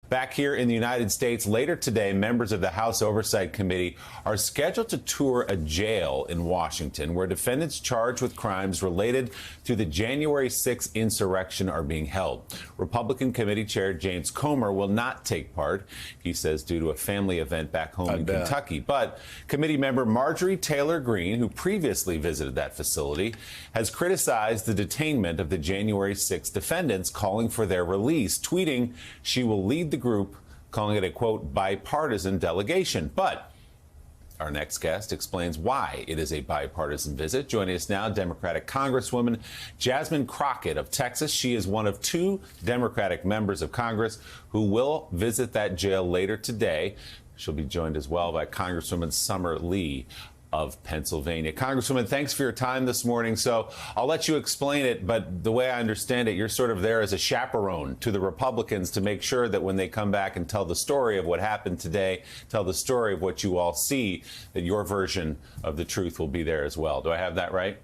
Back here in the United States, later today, members of the House Oversight Committee are scheduled to tour a jail in Washington where defendants charged with crimes related to the January 6th insurrection are being held. Republican Committee Chair James Comer will not take part, he says, due to a family event back home in Kentucky. But committee member Marjorie Taylor Greene, who previously visited that facility, has criticized the detainment of the January 6th defendants, calling for their release, tweeting she will lead the group, calling it a, quote, bipartisan delegation. But our next guest explains why it is a bipartisan visit. Joining us now, Democratic Congresswoman Jasmine Crockett of Texas. She is one of two Democratic members of Congress who will visit that jail later today. She'll be joined as well by Congresswoman Summer Lee of Pennsylvania. Congresswoman, thanks for your time this morning. So I'll let you explain it, but the way I understand it, you're sort of there as a chaperone to the Republicans to make sure that when they come back and tell the story of what happened today, tell the story of what you all see, that your version of the truth will be there as well. Do I have that right?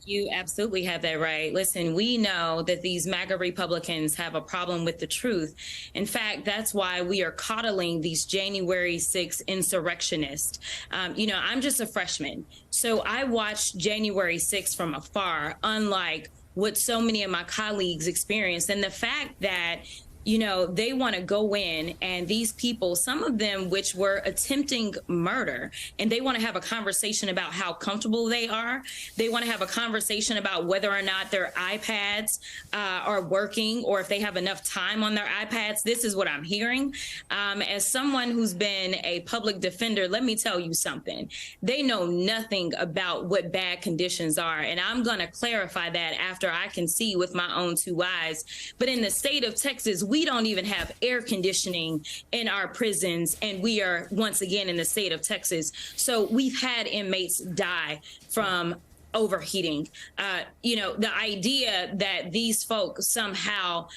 You absolutely have that right. Listen, we know that these MAGA Republicans have a problem with the truth. In fact, that's why we are coddling these January 6th insurrectionists. I'm just a freshman, so I watched January 6th from afar, unlike what so many of my colleagues experienced. And the fact that they want to go in and these people, some of them which were attempting murder, and they want to have a conversation about how comfortable they are. They want to have a conversation about whether or not their iPads are working or if they have enough time on their iPads. This is what I'm hearing. As someone who's been a public defender, let me tell you something. They know nothing about what bad conditions are. And I'm going to clarify that after I can see with my own two eyes. But in the state of Texas, we don't even have air conditioning in our prisons, and we are once again in the state of Texas. So we've had inmates die from overheating. The idea that these folks somehow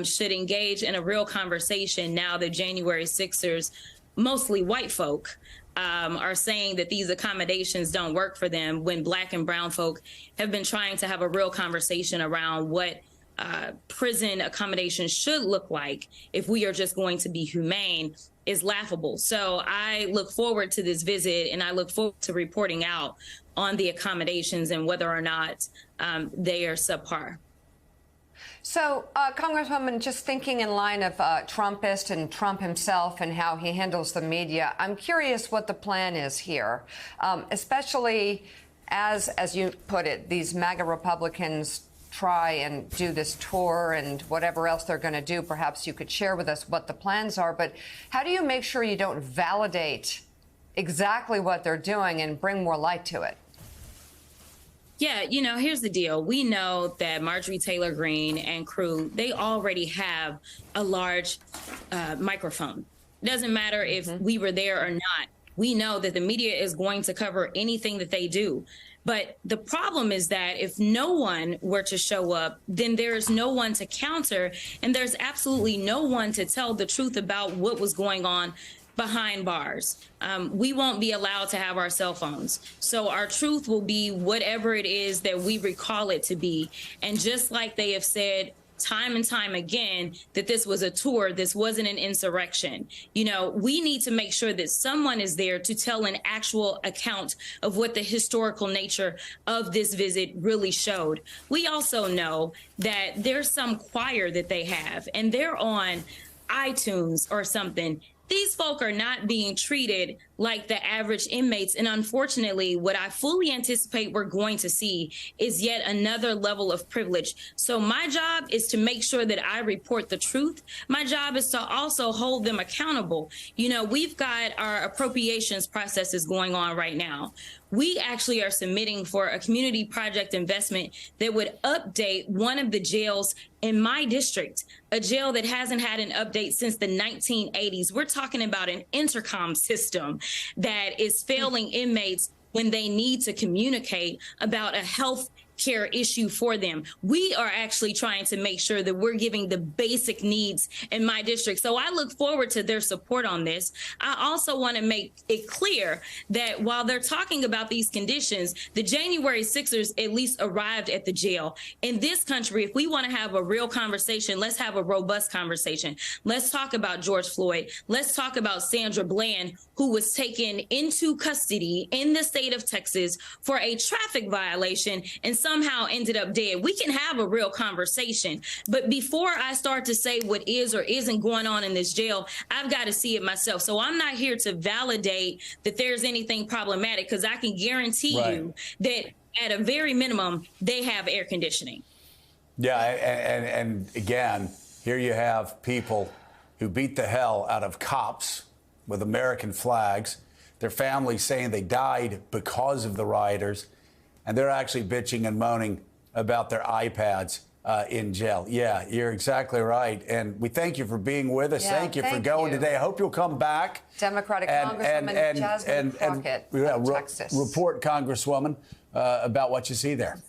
should engage in a real conversation now that January 6ers, mostly white folk, are saying that these accommodations don't work for them when Black and brown folk have been trying to have a real conversation around what prison accommodations should look like if we are just going to be humane is laughable. So I look forward to this visit, and I look forward to reporting out on the accommodations and whether or not they are subpar. So, Congresswoman, just thinking in line of Trumpist and Trump himself and how he handles the media, I'm curious what the plan is here, especially as you put it, these MAGA Republicans try and do this tour and whatever else they're going to do. Perhaps you could share with us what the plans are. But how do you make sure you don't validate exactly what they're doing and bring more light to it? Yeah, here's the deal. We know that Marjorie Taylor Greene and crew, they already have a large microphone. It doesn't matter if we were there or not. We know that the media is going to cover anything that they do. But the problem is that if no one were to show up, then there's no one to counter, and there's absolutely no one to tell the truth about what was going on behind bars. We won't be allowed to have our cell phones. So our truth will be whatever it is that we recall it to be. And just like they have said time and time again that this was a tour, this wasn't an insurrection. We need to make sure that someone is there to tell an actual account of what the historical nature of this visit really showed. We also know that there's some choir that they have, and they're on iTunes or something. These folk are not being treated like the average inmates. And unfortunately, what I fully anticipate we're going to see is yet another level of privilege. So my job is to make sure that I report the truth. My job is to also hold them accountable. We've got our appropriations processes going on right now. We actually are submitting for a community project investment that would update one of the jails in my district, a jail that hasn't had an update since the 1980s. We're talking about an intercom system that is failing inmates when they need to communicate about a health care issue for them. We are actually trying to make sure that we're giving the basic needs in my district. So I look forward to their support on this. I also want to make it clear that while they're talking about these conditions, the January 6ers at least arrived at the jail. In this country, if we want to have a real conversation, let's have a robust conversation. Let's talk about George Floyd. Let's talk about Sandra Bland, who was taken into custody in the state of Texas for a traffic violation and somehow ended up dead. We can have a real conversation. But before I start to say what is or isn't going on in this jail, I've got to see it myself. So I'm not here to validate that there's anything problematic, because I can guarantee you that at a very minimum, they have air conditioning. Yeah, and again, here you have people who beat the hell out of cops with American flags, their families saying they died because of the rioters, and they're actually bitching and moaning about their iPads in jail. Yeah, you're exactly right. And we thank you for being with us. Yeah, thank you for going today. I hope you'll come back. Democratic Congresswoman Jasmine Crockett of Texas. Report, Congresswoman, about what you see there.